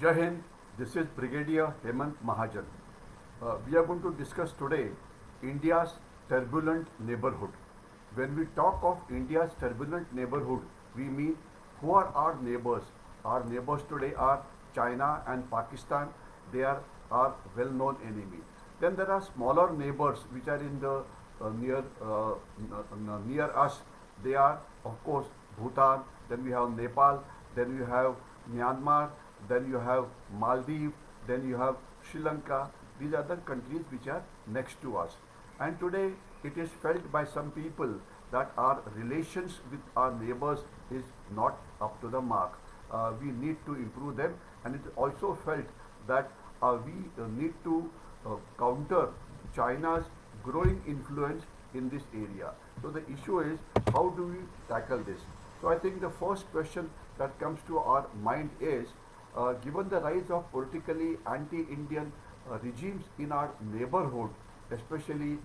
Jai Hind, this is Brigadier Hemant Mahajan. We are going to discuss today India's turbulent neighborhood. When we talk of India's turbulent neighborhood, we mean who are our neighbors. Our neighbors today are China and Pakistan. They are our well-known enemy. Then there are smaller neighbors which are in the near us. They are, of course, Bhutan. Then we have Nepal. Then you have Myanmar. Then you have Maldives. Then you have Sri Lanka. These are the countries which are next to us. And today it is felt by some people that our relations with our neighbors is not up to the mark. We need to improve them, and it is also felt that we need to counter China's growing influence in this area. So the issue is, how do we tackle this? So I think the first question that comes to our mind is, given the rise of politically anti-Indian regimes in our neighborhood, especially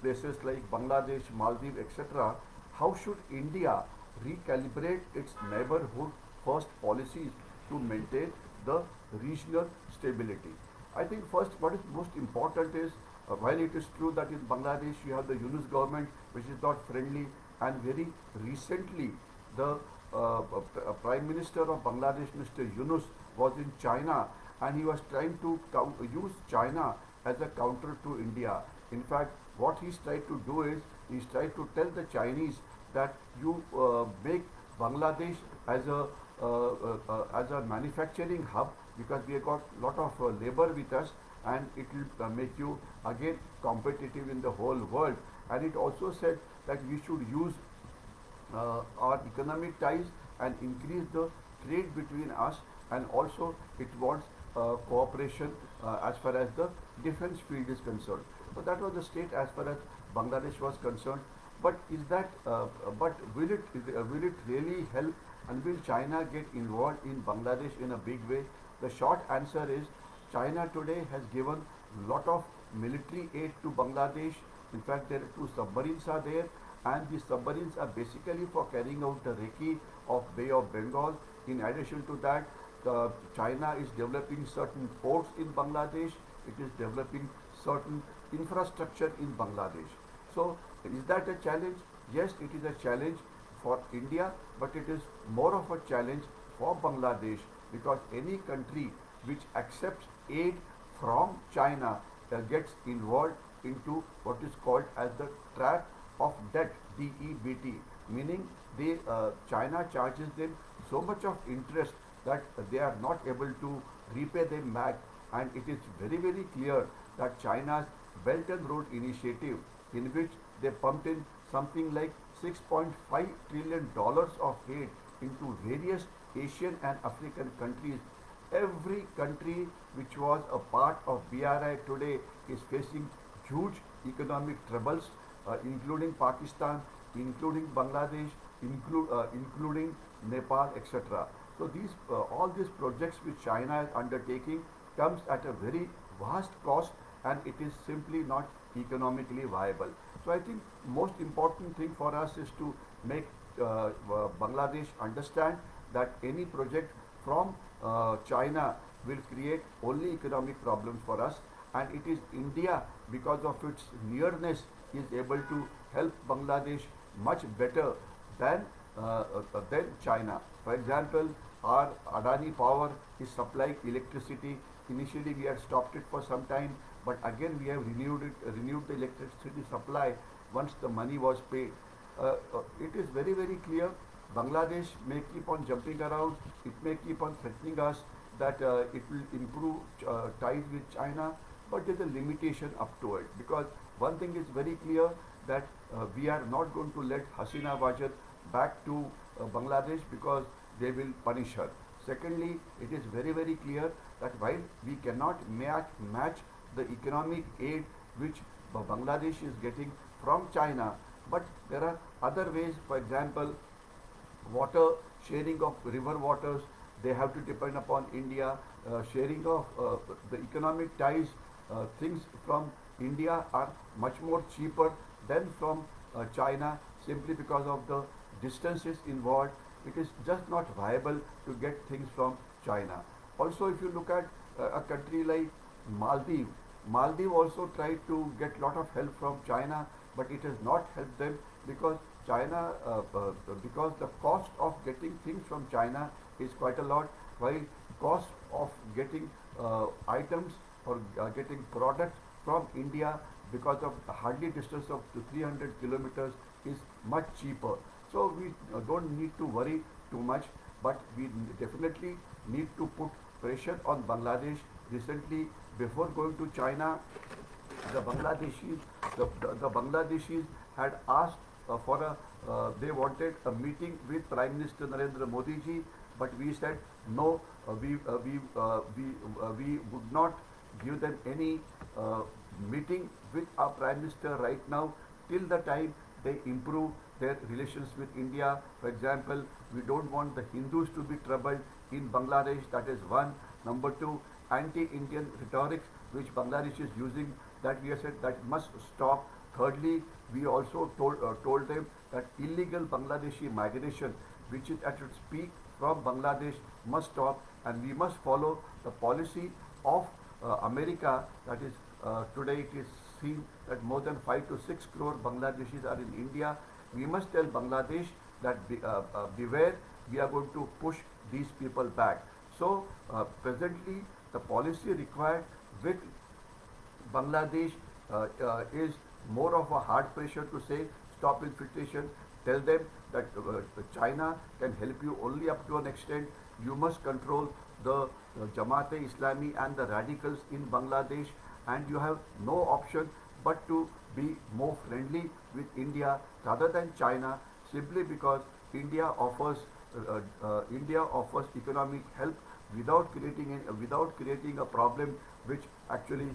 places like Bangladesh, Maldives, etc., how should India recalibrate its neighborhood first policies to maintain the regional stability? I think first what is most important is, while it is true that in Bangladesh you have the Yunus government which is not friendly, and very recently the Prime Minister of Bangladesh, Mr. Yunus, was in China, and he was trying to use China as a counter to India. In fact, what he's tried to do is, he's tried to tell the Chinese that you make Bangladesh as a manufacturing hub, because we have got a lot of labor with us, and it will make you again competitive in the whole world. And it also said that we should use our economic ties and increase the trade between us, and also it wants cooperation as far as the defense field is concerned. So that was the state as far as Bangladesh was concerned. But is that? But will it really help? And will China get involved in Bangladesh in a big way? The short answer is, China today has given a lot of military aid to Bangladesh. In fact, there are 2 submarines are there, and these submarines are basically for carrying out the recce of Bay of Bengal. In addition to that, China is developing certain ports in Bangladesh. It is developing certain infrastructure in Bangladesh. So, is that a challenge? Yes, it is a challenge for India, but it is more of a challenge for Bangladesh, because any country which accepts aid from China gets involved into what is called as the trap of debt, DEBT, meaning China charges them so much of interest that they are not able to repay them back. And it is very, very clear that China's Belt and Road Initiative, in which they pumped in something like $6.5 trillion of aid into various Asian and African countries. Every country which was a part of BRI today is facing huge economic troubles, including Pakistan, including Bangladesh, including Nepal, etc. So these all these projects which China is undertaking comes at a very vast cost, and it is simply not economically viable. So I think most important thing for us is to make Bangladesh understand that any project from China will create only economic problems for us, and it is India, because of its nearness, is able to help Bangladesh much better than China. For example, our Adani Power is supplying electricity. Initially we had stopped it for some time, but again we have renewed the electricity supply once the money was paid. It is very, very clear. Bangladesh may keep on jumping around, it may keep on threatening us that it will improve ties with China, but there is a limitation up to it, because one thing is very clear, that we are not going to let Hasina Wajid back to Bangladesh, because they will punish her. Secondly, it is very, very clear that while we cannot match the economic aid which Bangladesh is getting from China, but there are other ways. For example, water sharing of river waters, they have to depend upon India. Sharing of the economic ties, things from India are much more cheaper than from China, simply because of the distances involved. It is just not viable to get things from China. Also, if you look at a country like Maldives, Maldives also tried to get lot of help from China, but it has not helped them because because the cost of getting things from China is quite a lot, while cost of getting items or getting products from India because of the hardly distance of 300 kilometers is much cheaper. So we don't need to worry too much, but we definitely need to put pressure on Bangladesh. Recently, before going to China, the Bangladeshis, the Bangladeshis had asked for they wanted a meeting with Prime Minister Narendra Modi ji, but we said no, we would not give them any meeting with our Prime Minister right now till the time they improve their relations with India. For example, we don't want the Hindus to be troubled in Bangladesh, that is one. Number two, anti-Indian rhetoric which Bangladesh is using, that we have said that must stop. Thirdly, we also told them that illegal Bangladeshi migration, which is at its peak from Bangladesh, must stop, and we must follow the policy of America. That is, today it is seen that more than 5 to 6 crore Bangladeshis are in India. We must tell Bangladesh that beware, we are going to push these people back. So presently the policy required with Bangladesh is more of a hard pressure to say stop infiltration, tell them that China can help you only up to an extent. You must control the Jamaat-e-Islami and the radicals in Bangladesh, and you have no option but to be more friendly with India rather than China, simply because India offers economic help without creating a problem which actually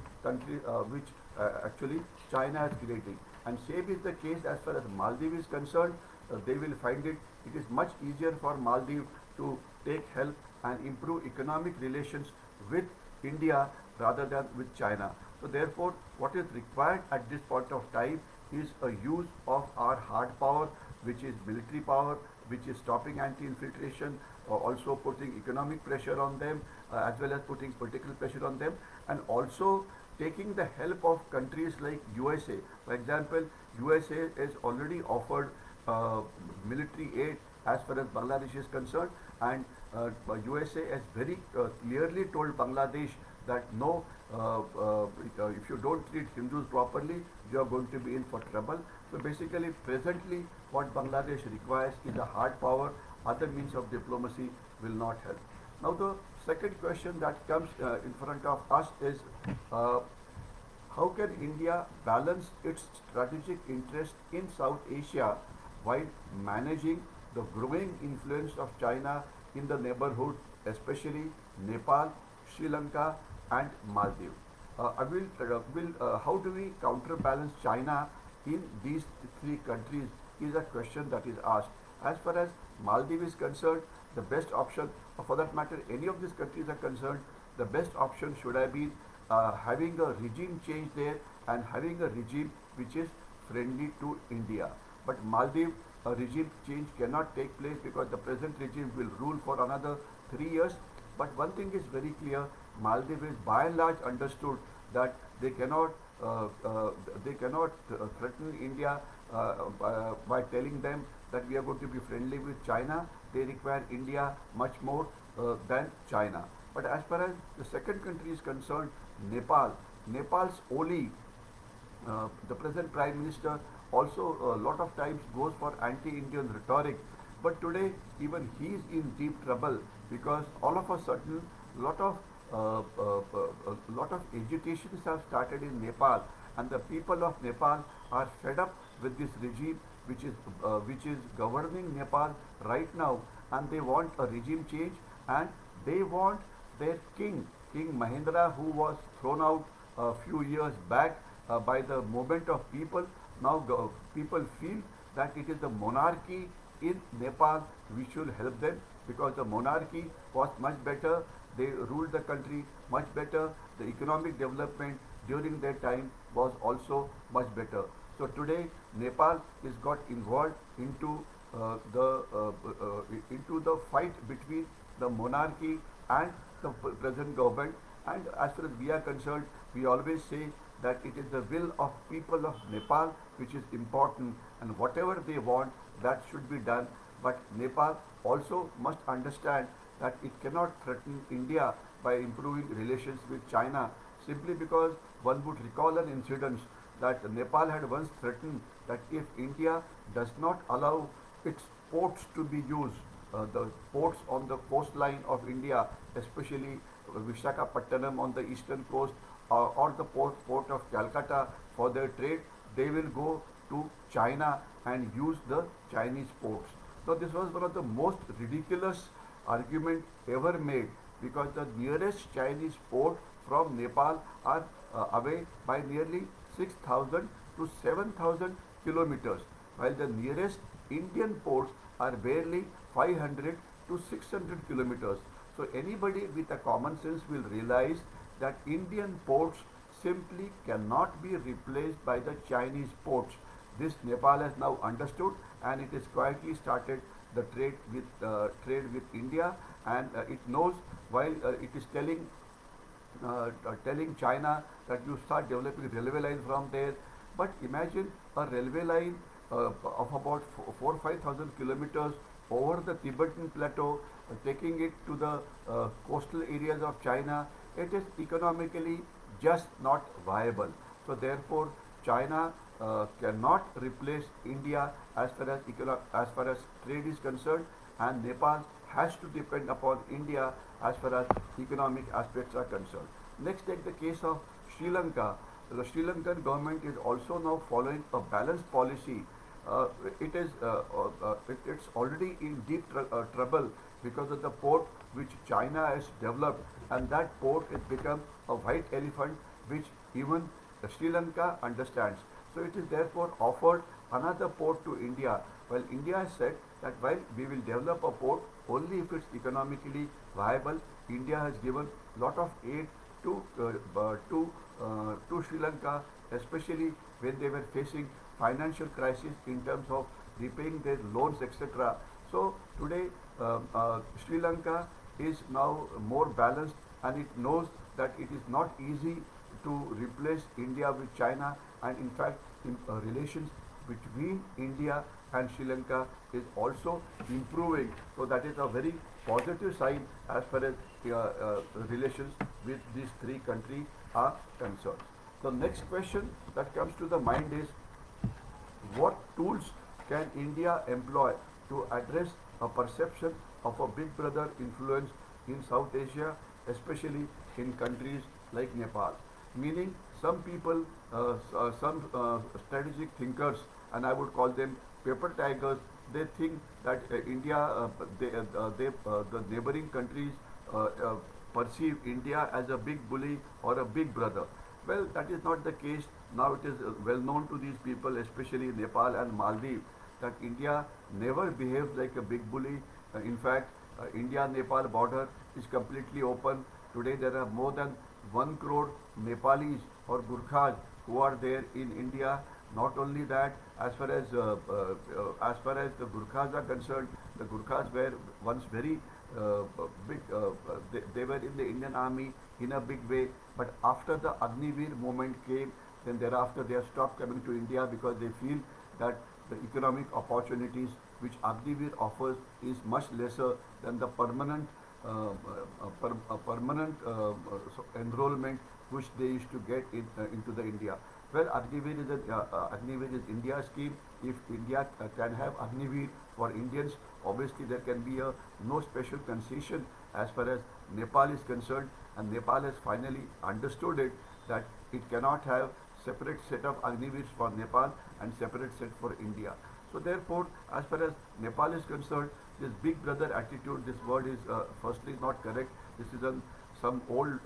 China is creating. And same is the case as far as Maldives is concerned. They will find it is much easier for Maldives to take help and improve economic relations with India rather than with China. So therefore, what is required at this point of time is a use of our hard power, which is military power, which is stopping anti-infiltration, also putting economic pressure on them, as well as putting political pressure on them, and also taking the help of countries like USA. For example, USA has already offered military aid as far as Bangladesh is concerned, and USA has very clearly told Bangladesh that no, if you don't treat Hindus properly, you are going to be in for trouble. So basically, presently, what Bangladesh requires is a hard power. Other means of diplomacy will not help. Now, the second question that comes in front of us is how can India balance its strategic interest in South Asia while managing the growing influence of China in the neighborhood, especially Nepal, Sri Lanka, and Maldives? How do we counterbalance China in these three countries is a question that is asked. As far as Maldives is concerned, the best option, or for that matter, any of these countries are concerned, the best option should have been having a regime change there and having a regime which is friendly to India. But Maldives, a regime change cannot take place because the present regime will rule for another 3 years. But one thing is very clear: Maldives is by and large understood that they cannot threaten India by telling them that we are going to be friendly with China. They require India much more than China. But as far as the second country is concerned, Nepal's Oli, the present Prime Minister, also a lot of times goes for anti-Indian rhetoric. But today, even he is in deep trouble because all of a sudden, lot of agitations have started in Nepal, and the people of Nepal are fed up with this regime which is governing Nepal right now, and they want a regime change, and they want their King Mahendra, who was thrown out a few years back by the movement of people. Now people feel that it is the monarchy in Nepal we should help them, because the monarchy was much better. They ruled the country much better. The economic development during their time was also much better. So today Nepal is got involved into the fight between the monarchy and the present government. And as far as we are concerned, we always say that it is the will of people of Nepal which is important, and whatever they want, that should be done. But Nepal also must understand that it cannot threaten India by improving relations with China, simply because one would recall an incident that Nepal had once threatened that if India does not allow its ports to be used, the ports on the coastline of India, especially Visakhapatnam on the eastern coast, or the port of Calcutta for their trade, they will go to China and use the Chinese ports. So this was one of the most ridiculous argument ever made, because the nearest Chinese port from Nepal are away by nearly 6,000 to 7,000 kilometers, while the nearest Indian ports are barely 500 to 600 kilometers. So anybody with a common sense will realize that Indian ports simply cannot be replaced by the Chinese ports. This Nepal has now understood, and it has quietly started the trade with India, and it knows, while it is telling China that you start developing railway line from there. But imagine a railway line of about 4-5,000 kilometers over the Tibetan plateau, taking it to the coastal areas of China. It is economically just not viable. So therefore, China cannot replace India as far as trade is concerned, and Nepal has to depend upon India as far as economic aspects are concerned. Next, take the case of Sri Lanka. The Sri Lankan government is also now following a balanced policy. It's already in deep trouble because of the port which China has developed, and that port has become a white elephant which even Sri Lanka understands. So it is therefore offered another port to India, while India has said that while we will develop a port only if it's economically viable. India has given lot of aid to Sri Lanka, especially when they were facing financial crisis in terms of repaying their loans, etc. So today Sri Lanka is now more balanced, and it knows that it is not easy to replace India with China, and in fact relations between India and Sri Lanka is also improving. So that is a very positive sign as far as relations with these three countries are concerned. The next question that comes to the mind is, what tools can India employ to address a perception of a big brother influence in South Asia, especially in countries like Nepal? Meaning, some people, some strategic thinkers, and I would call them paper tigers, they think that the neighboring countries perceive India as a big bully or a big brother. Well, that is not the case. Now it is well known to these people, especially Nepal and Maldives, that India never behaves like a big bully. In fact, India-Nepal border is completely open. Today there are more than 1 crore Nepalis or Gurkhas who are there in India. Not only that, as far as the Gurkhas are concerned, the Gurkhas were once very big. They were in the Indian Army in a big way, but after the Agniveer movement came, then thereafter they have stopped coming to India because they feel that the economic opportunities which Agniveer offers is much lesser than the permanent enrollment which they used to get into the India. Well, Agniveer is India's scheme. If India can have Agniveer for Indians, obviously there can be no special concession as far as Nepal is concerned, and Nepal has finally understood it, that it cannot have separate set of Agniveers for Nepal and separate set for India. So therefore, as far as Nepal is concerned, this big brother attitude, this word is firstly not correct. This is some old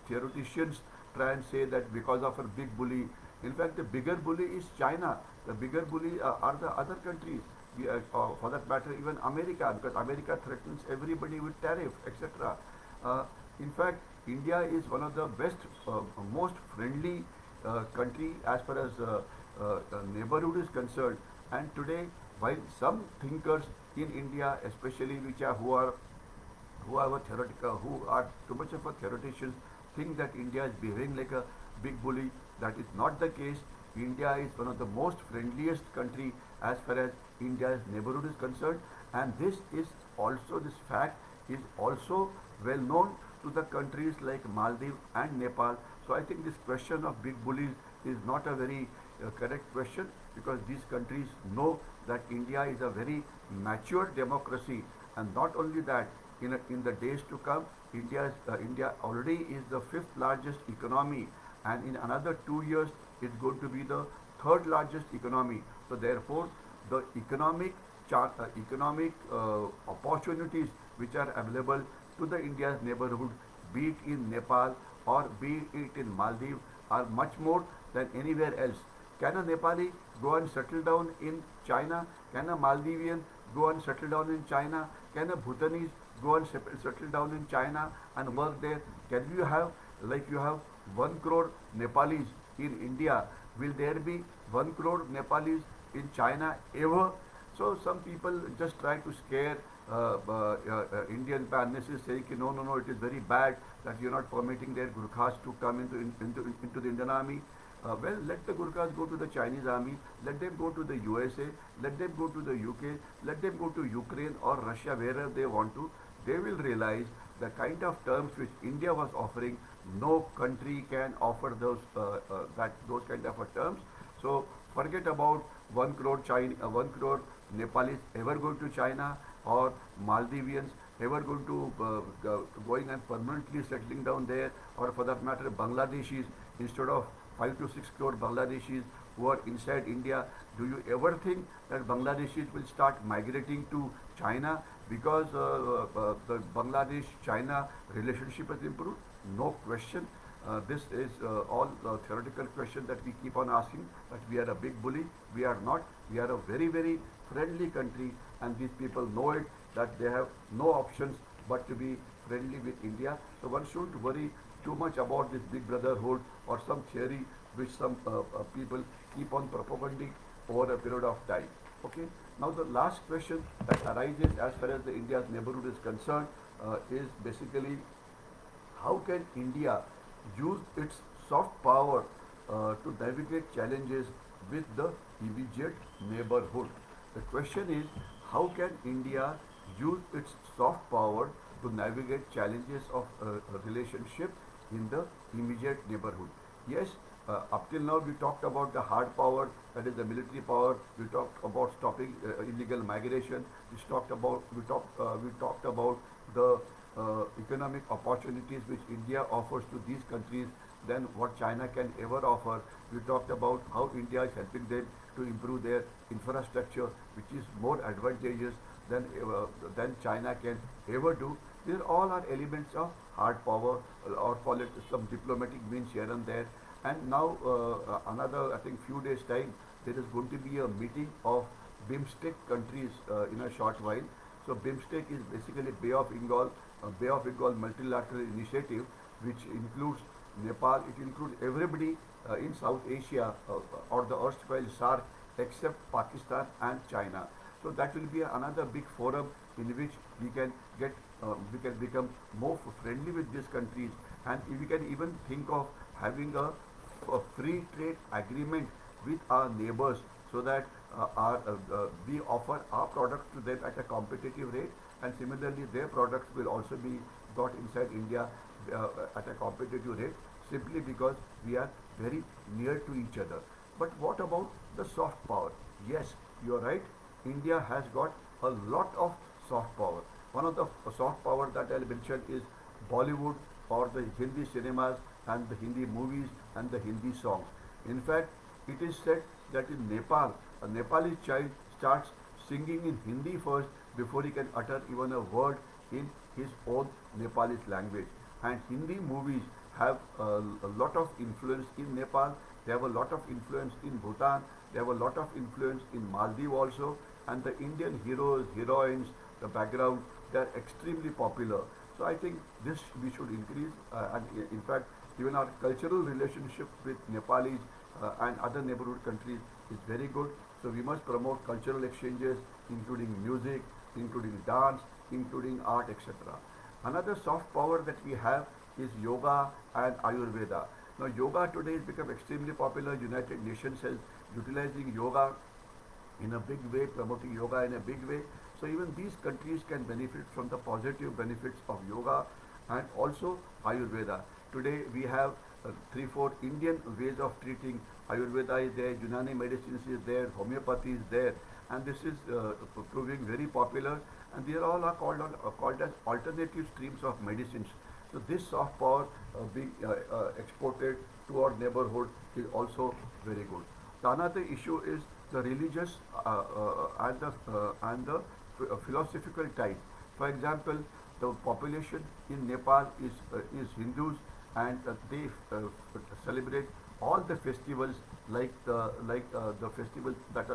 theoreticians try and say that because of a big bully. In fact, the bigger bully is China. The bigger bully are the other countries. For that matter, even America, because America threatens everybody with tariff, etc. In fact, India is one of the best, most friendly country as far as neighborhood is concerned. And today, while some thinkers in India, especially who are who are theoretical, who are too much of a theoreticians, think that India is behaving like a big bully. That is not the case. India is one of the most friendliest country as far as India's neighborhood is concerned, and this fact is also well known to the countries like Maldives and Nepal. So I think this question of big bullies is not a very correct question, because these countries know that India is a very mature democracy, and not only that, in the days to come, India already is the fifth largest economy, and in another 2 years it's going to be the third largest economy. So therefore, the economic opportunities which are available to the India's neighborhood, be it in Nepal or be it in Maldives, are much more than anywhere else. Can a Nepali go and settle down in China? Can a Maldivian go and settle down in China? Can a Bhutanese go and settle down in China and work there? Can you have, like you have 1 crore Nepalis in India, will there be 1 crore Nepalis in China ever? So some people just try to scare Indians by unnecessarily saying, no, no, no, it is very bad that you are not permitting their Gurkhas to come into the Indian army. Well, let the Gurkhas go to the Chinese army, let them go to the USA, let them go to the UK, let them go to Ukraine or Russia, wherever they want to. They will realize the kind of terms which India was offering, no country can offer those kind of terms. So forget about 1 crore 1 crore Nepalis ever going to China, or Maldivians ever going to going and permanently settling down there, or for that matter Bangladeshis, instead of 5 to 6 crore Bangladeshis who are inside India. Do you ever think that Bangladeshis will start migrating to China because the Bangladesh-China relationship has improved? No question. This is all theoretical question that we keep on asking, that we are a big bully. We are not. We are a very, very friendly country, and these people know it, that they have no options but to be friendly with India. So one shouldn't worry too much about this big brotherhood or some theory which some people keep on propagating over a period of time. Okay. Now the last question that arises as far as the India's neighborhood is concerned is basically, how can India use its soft power to navigate challenges with the immediate neighborhood? The question is, how can India use its soft power to navigate challenges of relationship in the immediate neighborhood? Yes, up till now we talked about the hard power, that is the military power. We talked about stopping illegal migration. We talked about the economic opportunities which India offers to these countries than what China can ever offer. We talked about how India is helping them to improve their infrastructure, which is more advantageous than China can ever do. These all are elements of hard power, or call it some diplomatic means here and there. And now another, I think, few days time, there is going to be a meeting of BIMSTEC countries in a short while. So BIMSTEC is basically Bay of Bengal multilateral initiative, which includes Nepal. It includes everybody in South Asia or the erstwhile SAARC, except Pakistan and China. So that will be another big forum in which we can become more friendly with these countries, and we can even think of having a free trade agreement with our neighbors, so that we offer our products to them at a competitive rate, and similarly their products will also be got inside India at a competitive rate, simply because we are very near to each other. But what about the soft power? Yes, you are right. India has got a lot of soft power. One of the soft power that I'll mention is Bollywood, or the Hindi cinemas and the Hindi movies and the Hindi songs. In fact, it is said that in Nepal, a Nepali child starts singing in Hindi first before he can utter even a word in his own Nepalese language. And Hindi movies have a lot of influence in Nepal. They have a lot of influence in Bhutan. They have a lot of influence in Maldives also. And the Indian heroes, heroines, the background, they are extremely popular. So I think this we should increase, and in fact even our cultural relationship with Nepalis and other neighborhood countries is very good. So we must promote cultural exchanges, including music, including dance, including art, etc. Another soft power that we have is yoga and Ayurveda. Now yoga today has become extremely popular. United Nations is utilizing yoga in a big way, promoting yoga in a big way. So even these countries can benefit from the positive benefits of yoga and also Ayurveda. Today we have 3-4 Indian ways of treating. Ayurveda is there, Unani medicine is there, homeopathy is there, and this is proving very popular. And they all are called as alternative streams of medicines. So this soft power being exported to our neighborhood is also very good. The another issue is the religious and the philosophical ties. For example, the population in Nepal is Hindus, and they celebrate all the festivals the festivals that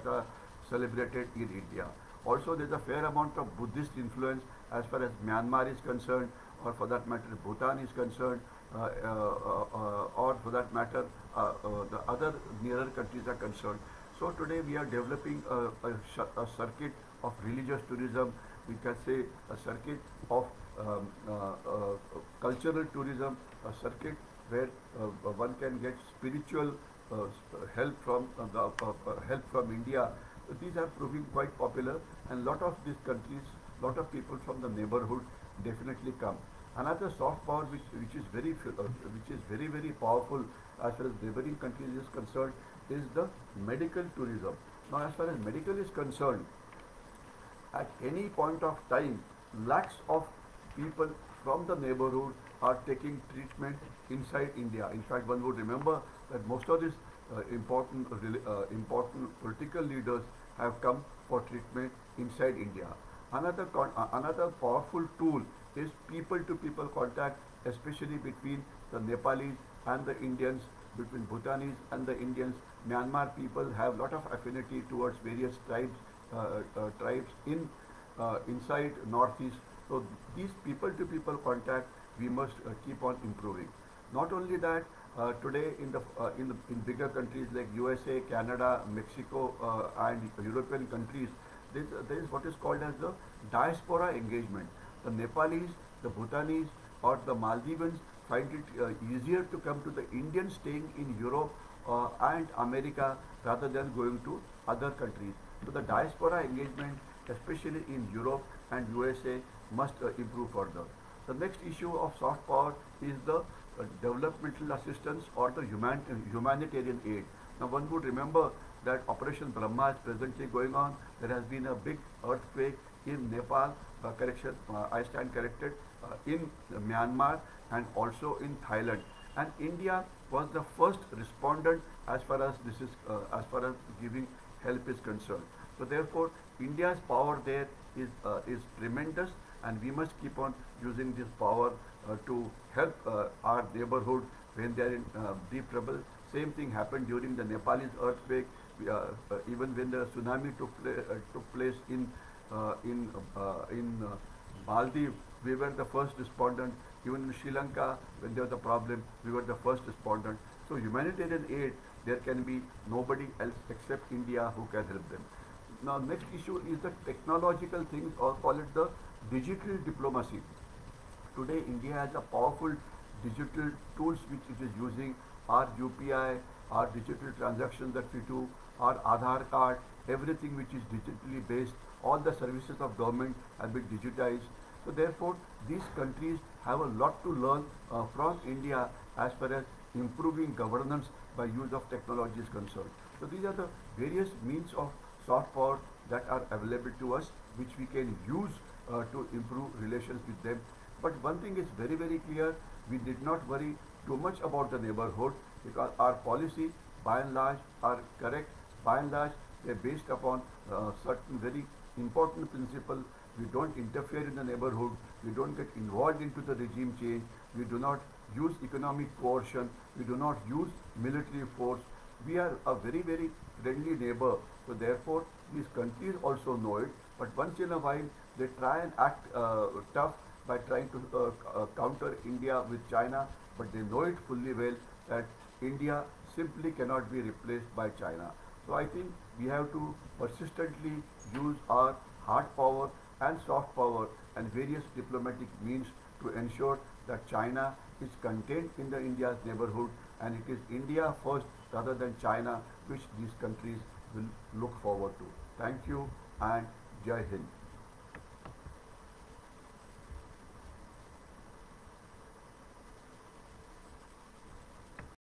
are celebrated in India. Also, there is a fair amount of Buddhist influence as far as Myanmar is concerned, or for that matter, Bhutan is concerned, or for that matter, the other nearer countries are concerned. So today we are developing a circuit of religious tourism. We can say a circuit of cultural tourism, a circuit where one can get spiritual help from help from India. These are proving quite popular, and lot of these countries, lot of people from the neighborhood definitely come. Another soft power which is very powerful as far as neighboring countries is concerned is the medical tourism. Now, as far as medical is concerned, at any point of time, lakhs of people from the neighborhood are taking treatment inside India. In fact, one would remember that most of these important political leaders have come for treatment inside India. Another powerful tool is people-to-people contact, especially between the Nepalis and the Indians, between Bhutanese and the Indians. Myanmar people have lot of affinity towards various tribes in inside Northeast. So these people-to-people contact we must keep on improving. Not only that, today in bigger countries like USA, Canada, Mexico, and European countries, there is what is called as the diaspora engagement. The Nepalis, the Bhutanese, or the Maldivians find it easier to come to the Indians staying in Europe and America rather than going to other countries. So the diaspora engagement, especially in Europe and USA, must improve further. The next issue of soft power is the developmental assistance or the humanitarian aid. Now one would remember that Operation Brahma is presently going on. There has been a big earthquake in Nepal, I stand corrected, in Myanmar and also in Thailand. And India was the first respondent as far as giving help is concerned. So therefore, India's power there is tremendous, and we must keep on using this power to help our neighborhood when they are in deep trouble. Same thing happened during the Nepalese earthquake. Even when the tsunami took place in Maldives, we were the first respondent. Even in Sri Lanka, when there was a problem, we were the first respondent. So humanitarian aid, there can be nobody else except India who can help them. Now, next issue is the technological things, or call it the digital diplomacy. Today, India has a powerful digital tools which it is using. Our UPI, our digital transactions that we do, our Aadhaar card, everything which is digitally based, all the services of government have been digitized. So therefore, these countries have a lot to learn from India as far as improving governance by use of technology is concerned. So these are the various means of soft power that are available to us, which we can use to improve relations with them. But one thing is very clear: we did not worry too much about the neighborhood, because our policy by and large are correct. By and large, they're based upon certain very important principles. We don't interfere in the neighborhood. We don't get involved into the regime change. We do not use economic coercion. We do not use military force. We are a very friendly neighbor. So therefore, these countries also know it. But once in a while, they try and act tough by trying to counter India with China. But they know it fully well that India simply cannot be replaced by China. So I think we have to persistently use our hard power and soft power and various diplomatic means to ensure that China is contained in the India's neighborhood, and it is India first rather than China which these countries will look forward to. Thank you and Jai Hind.